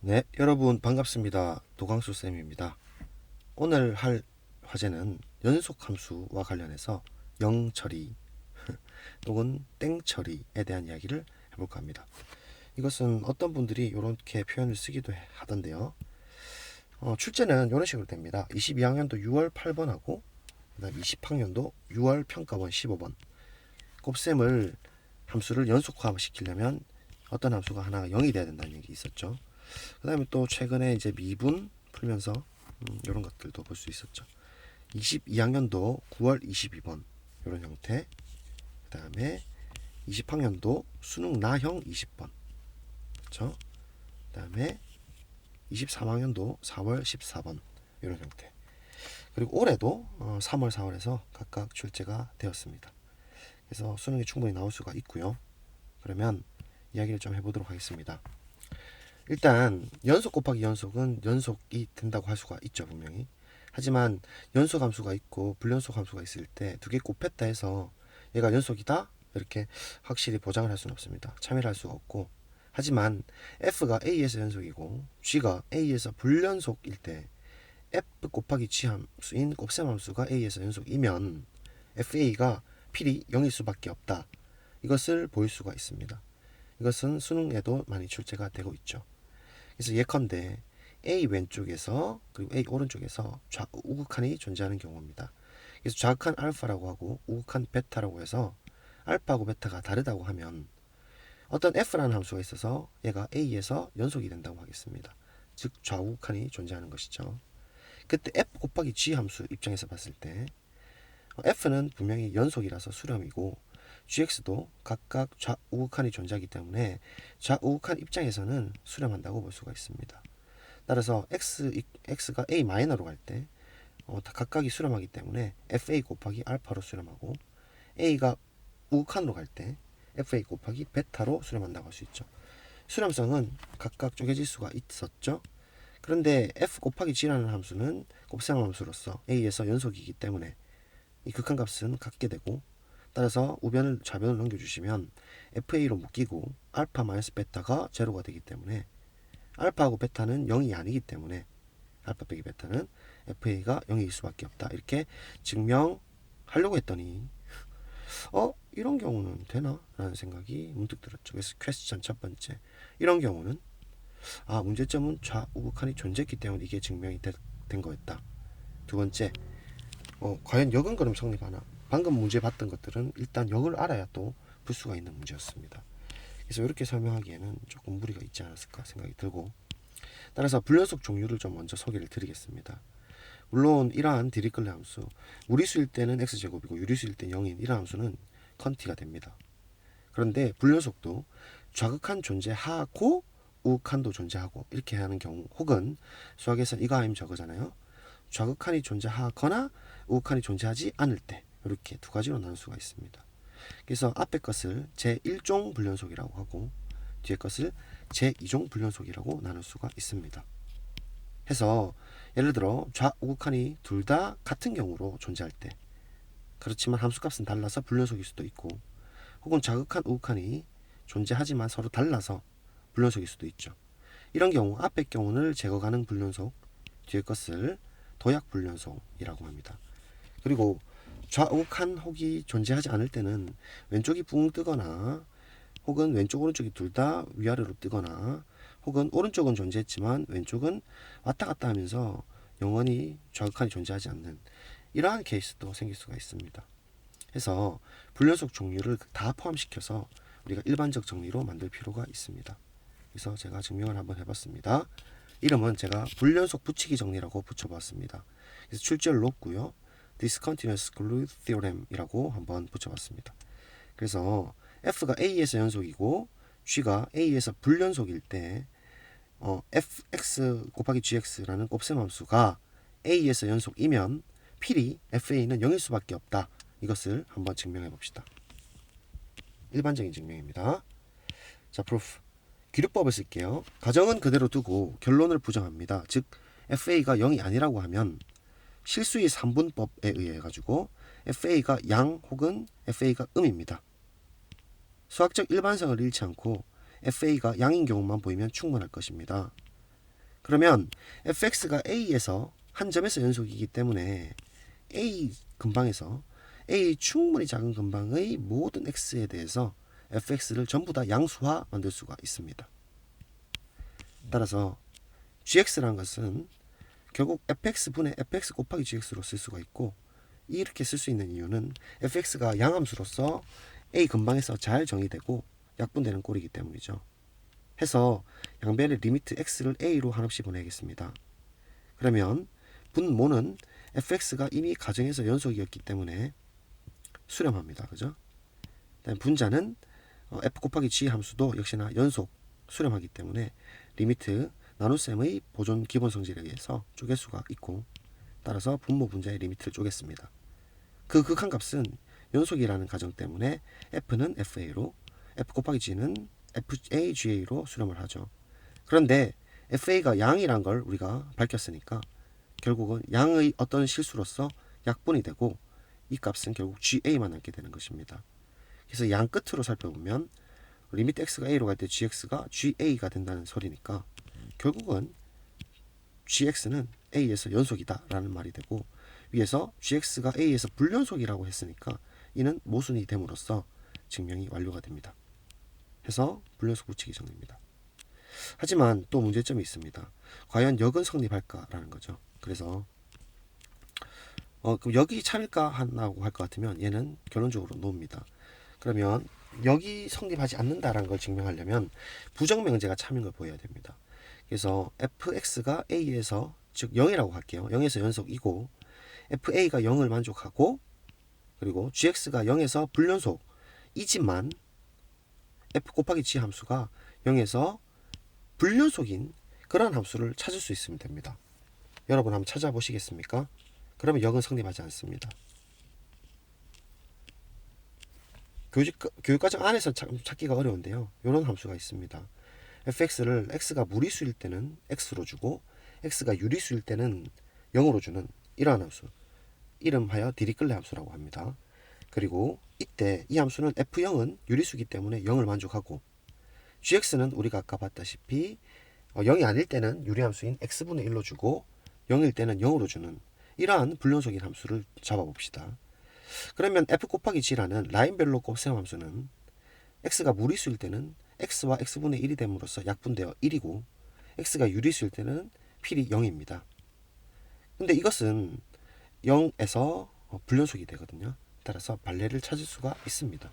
네, 여러분 반갑습니다. 도강수 쌤입니다. 오늘 할 화제는 연속 함수와 관련해서 영 처리 또는 땡 처리에 대한 이야기를 해볼까 합니다. 이것은 어떤 분들이 이렇게 표현을 쓰기도 하던데요. 출제는 이런 식으로 됩니다. 22학년도 6월 8번하고 그다음 20학년도 6월 평가원 15번. 곱셈을 함수를 연속화 시키려면 어떤 함수가 하나가 0이 돼야 된다는 얘기 있었죠. 그 다음에 또 최근에 이제 미분 풀면서 이런 것들도 볼 수 있었죠. 22학년도 9월 22번 이런 형태. 그 다음에 20학년도 수능 나형 20번. 그렇죠? 그 다음에 23학년도 4월 14번 이런 형태. 그리고 올해도 3월, 4월에서 각각 출제가 되었습니다. 그래서 수능에 충분히 나올 수가 있고요. 그러면 이야기를 좀 해보도록 하겠습니다. 일단 연속 곱하기 연속은 연속이 된다고 할 수가 있죠, 분명히. 하지만 연속 함수가 있고 불연속 함수가 있을 때 두 개 곱했다 해서 얘가 연속이다 이렇게 확실히 보장을 할 수는 없습니다. 참여를 할 수가 없고. 하지만 f가 a에서 연속이고 g가 a에서 불연속일 때 f 곱하기 g 함수인 곱셈 함수가 a에서 연속이면 fa가 필히 0일 수밖에 없다. 이것을 보일 수가 있습니다. 이것은 수능에도 많이 출제가 되고 있죠. 그래서 예컨대 A 왼쪽에서 그리고 A 오른쪽에서 우극한이 존재하는 경우입니다. 그래서 좌극한 알파라고 하고 우극한 베타라고 해서 알파하고 베타가 다르다고 하면 어떤 F라는 함수가 있어서 얘가 A에서 연속이 된다고 하겠습니다. 즉 좌우극한이 존재하는 것이죠. 그때 F 곱하기 G 함수 입장에서 봤을 때 F는 분명히 연속이라서 수렴이고 GX도 각각 좌우극한이 존재하기 때문에 좌우극한 입장에서는 수렴한다고 볼 수가 있습니다. 따라서 X가 A 마이너로 갈 때 각각이 수렴하기 때문에 FA 곱하기 알파로 수렴하고 A가 우극한으로 갈 때 FA 곱하기 베타로 수렴한다고 할 수 있죠. 수렴성은 각각 쪼개질 수가 있었죠. 그런데 F 곱하기 G라는 함수는 곱셈 함수로서 A에서 연속이기 때문에 이 극한값은 같게 되고 따라서 우변을 좌변을 넘겨주시면 FA로 묶이고 알파 마이너스 베타가 제로가 되기 때문에 알파하고 베타는 0이 아니기 때문에 알파 빼기 베타는 FA가 0일 수밖에 없다. 이렇게 증명하려고 했더니 이런 경우는 되나? 라는 생각이 문득 들었죠. 그래서 퀘스천 첫 번째 이런 경우는 문제점은 좌우극한이 존재했기 때문에 이게 증명이 된 거였다. 두 번째 과연 역은 그럼 성립하나? 방금 문제 봤던 것들은 일단 역을 알아야 또 풀 수가 있는 문제였습니다. 그래서 이렇게 설명하기에는 조금 무리가 있지 않았을까 생각이 들고 따라서 불연속 종류를 좀 먼저 소개를 드리겠습니다. 물론 이러한 디리클레 함수 무리수일 때는 x제곱이고 유리수일 때 0인 이러한 함수는 컨티가 됩니다. 그런데 불연속도 좌극한 존재하고 우극한도 존재하고 이렇게 하는 경우 혹은 수학에서 이거 아니면 저거잖아요. 좌극한이 존재하거나 우극한이 존재하지 않을 때 이렇게 두 가지로 나눌 수가 있습니다. 그래서 앞에 것을 제1종 불연속이라고 하고 뒤에 것을 제2종 불연속이라고 나눌 수가 있습니다. 해서 예를 들어 좌우극한이 둘 다 같은 경우로 존재할 때 그렇지만 함수값은 달라서 불연속일 수도 있고 혹은 좌극한 우극한이 존재하지만 서로 달라서 불연속일 수도 있죠. 이런 경우 앞의 경우를 제거 가능 불연속 뒤에 것을 도약 불연속이라고 합니다. 그리고 좌우극한 혹이 존재하지 않을 때는 왼쪽이 붕 뜨거나 혹은 왼쪽 오른쪽이 둘 다 위아래로 뜨거나 혹은 오른쪽은 존재했지만 왼쪽은 왔다 갔다 하면서 영원히 좌극한이 존재하지 않는 이러한 케이스도 생길 수가 있습니다. 해서 불연속 종류를 다 포함시켜서 우리가 일반적 정리로 만들 필요가 있습니다. 그래서 제가 증명을 한번 해봤습니다. 이름은 제가 불연속 붙이기 정리라고 붙여봤습니다. 그래서 출제를 놓고요. Discontinuous Glue Theorem이라고 한번 붙여봤습니다. 그래서 F가 A에서 연속이고 G가 A에서 불연속일 때 fx 곱하기 gx라는 곱셈 함수가 A에서 연속이면 필히 FA는 0일 수밖에 없다. 이것을 한번 증명해 봅시다. 일반적인 증명입니다. 자, proof. 기류법을 쓸게요. 가정은 그대로 두고 결론을 부정합니다. 즉 FA가 0이 아니라고 하면 실수의 3분법에 의해 가지고 FA가 양 혹은 FA가 음입니다. 수학적 일반성을 잃지 않고 FA가 양인 경우만 보이면 충분할 것입니다. 그러면 fx가 a에서 한 점에서 연속이기 때문에 a 근방에서 a 충분히 작은 근방의 모든 x에 대해서 fx를 전부 다 양수화 만들 수가 있습니다. 따라서 gx라는 것은 결국 fx분의 fx 곱하기 gx로 쓸 수가 있고, 이렇게 쓸 수 있는 이유는 fx가 양함수로서 a 근방에서 잘 정의되고 약분되는 꼴이기 때문이죠. 해서 양변의 리미트 x를 a로 한없이 보내겠습니다. 그러면 분모는 fx가 이미 가정에서 연속이었기 때문에 수렴합니다. 그죠? 분자는 f 곱하기 g 함수도 역시나 연속 수렴하기 때문에 리미트 나눗셈의 보존 기본 성질에 의해서 쪼갤 수가 있고, 따라서 분모 분자의 리미트를 쪼갰습니다. 그 극한값은 연속이라는 가정 때문에 f는 fa로, f 곱하기 g는 faga로 수렴을 하죠. 그런데 fa가 양이란 걸 우리가 밝혔으니까 결국은 양의 어떤 실수로서 약분이 되고, 이 값은 결국 ga만 남게 되는 것입니다. 그래서 양 끝으로 살펴보면 리미트 x가 a로 갈 때 gx가 ga가 된다는 소리니까 결국은 gx는 a에서 연속이다 라는 말이 되고, 위에서 gx가 a에서 불연속이라고 했으니까 이는 모순이 됨으로써 증명이 완료가 됩니다. 해서 불연속 붙이기 정리입니다. 하지만 또 문제점이 있습니다. 과연 역은 성립할까라는 거죠. 그래서 그럼 역이 참일까 하고 할 것 같으면 얘는 결론적으로 노입니다. 그러면 역이 성립하지 않는다라는 걸 증명하려면 부정명제가 참인 걸 보여야 됩니다. 그래서 fx가 a에서, 즉 0이라고 할게요. 0에서 연속이고 fa가 0을 만족하고, 그리고 gx가 0에서 불연속이지만 f 곱하기 g 함수가 0에서 불연속인 그런 함수를 찾을 수 있으면 됩니다. 여러분 한번 찾아보시겠습니까? 그러면 역은 성립하지 않습니다. 교육과정 안에서 찾기가 어려운데요. 이런 함수가 있습니다. fx를 x가 무리수일 때는 x로 주고 x가 유리수일 때는 0으로 주는 이러한 함수, 이름하여 디리클레 함수라고 합니다. 그리고 이때 이 함수는 f0은 유리수이기 때문에 0을 만족하고, gx는 우리가 아까 봤다시피 0이 아닐 때는 유리함수인 x분의 1로 주고 0일 때는 0으로 주는 이러한 불연속인 함수를 잡아봅시다. 그러면 f 곱하기 g라는 라인별로 곱셈 함수는 x가 무리수일 때는 x와 x분의 1이 됨으로써 약분되어 1이고, x가 유리수일 때는 필이 0입니다. 근데 이것은 0에서 불연속이 되거든요. 따라서 발레를 찾을 수가 있습니다.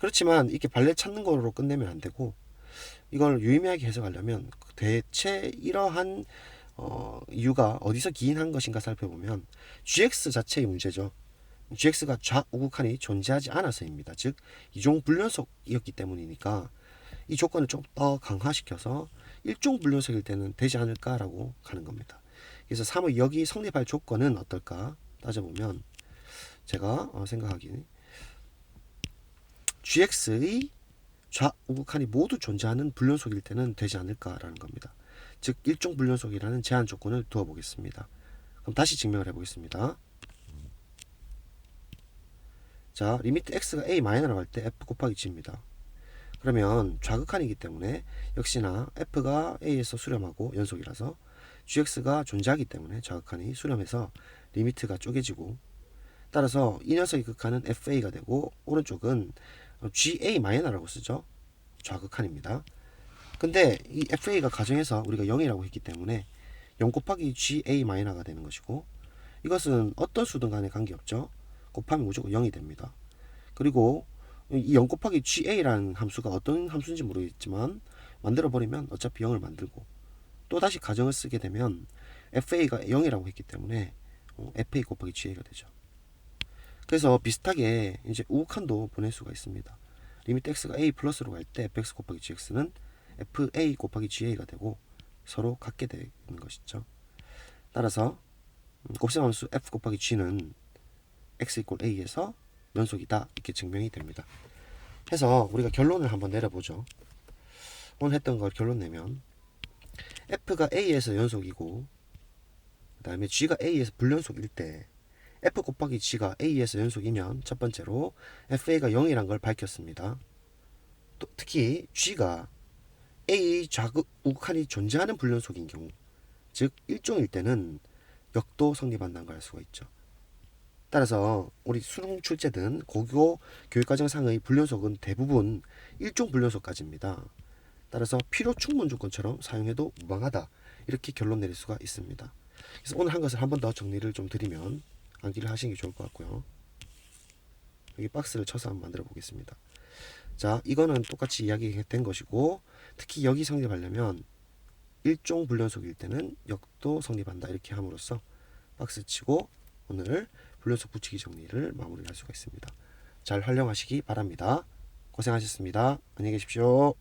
그렇지만 이렇게 발레 찾는 거로 끝내면 안 되고, 이걸 유의미하게 해석하려면 대체 이러한 이유가 어디서 기인한 것인가 살펴보면 gx 자체의 문제죠. gx가 좌우극한이 존재하지 않아서입니다. 즉 이종 불연속이었기 때문이니까 이 조건을 좀 더 강화시켜서 일종 불연속일 때는 되지 않을까라고 가는 겁니다. 그래서 3의 역이 성립할 조건은 어떨까 따져보면, 제가 생각하기에 gx의 좌우극한이 모두 존재하는 불연속일 때는 되지 않을까라는 겁니다. 즉 일종 불연속이라는 제한 조건을 두어 보겠습니다. 그럼 다시 증명을 해보겠습니다. 자, 리미트 x가 a 마이너로 갈 때 f 곱하기 g입니다. 그러면 좌극한이기 때문에 역시나 f가 a에서 수렴하고 연속이라서 gx가 존재하기 때문에 좌극한이 수렴해서 리미트가 쪼개지고, 따라서 이 녀석의 극한은 fa가 되고 오른쪽은 ga 마이너라고 쓰죠. 좌극한입니다. 근데 이 fa가 가정에서 우리가 0이라고 했기 때문에 0 곱하기 ga 마이너가 되는 것이고, 이것은 어떤 수든 간에 관계없죠. 곱하면 무조건 0이 됩니다. 그리고 이 0 곱하기 ga라는 함수가 어떤 함수인지 모르겠지만 만들어 버리면 어차피 0을 만들고, 또 다시 가정을 쓰게 되면 fa가 0이라고 했기 때문에 fa 곱하기 ga가 되죠. 그래서 비슷하게 이제 우극한도 보낼 수가 있습니다. 리미트 x가 a 플러스로 갈 때 fx 곱하기 gx는 fa 곱하기 ga가 되고 서로 같게 되는 것이죠. 따라서 곱셈 함수 f 곱하기 g는 x 이퀄 a에서 연속이다 이렇게 증명이 됩니다. 해서 우리가 결론을 한번 내려보죠. 오늘 했던 걸 결론 내면 f가 a에서 연속이고 그 다음에 g가 a에서 불연속일 때 f 곱하기 g가 a에서 연속이면 첫 번째로 fa가 0이란 걸 밝혔습니다. 또 특히 g가 A의 좌우칸이 존재하는 불연속인 경우, 즉 일종일 때는 역도 성립한다는 걸 알 수가 있죠. 따라서 우리 수능 출제든 고교 교육과정상의 불연속은 대부분 일종 불연속까지입니다. 따라서 필요 충분 조건처럼 사용해도 무방하다, 이렇게 결론 내릴 수가 있습니다. 그래서 오늘 한 것을 한 번 더 정리를 좀 드리면 암기를 하시는 게 좋을 것 같고요. 여기 박스를 쳐서 한번 만들어 보겠습니다. 자, 이거는 똑같이 이야기된 것이고, 특히 여기 성립하려면 일종 불연속일 때는 역도 성립한다, 이렇게 함으로써 박스 치고 오늘 불연속 붙이기 정리를 마무리할 수가 있습니다. 잘 활용하시기 바랍니다. 고생하셨습니다. 안녕히 계십시오.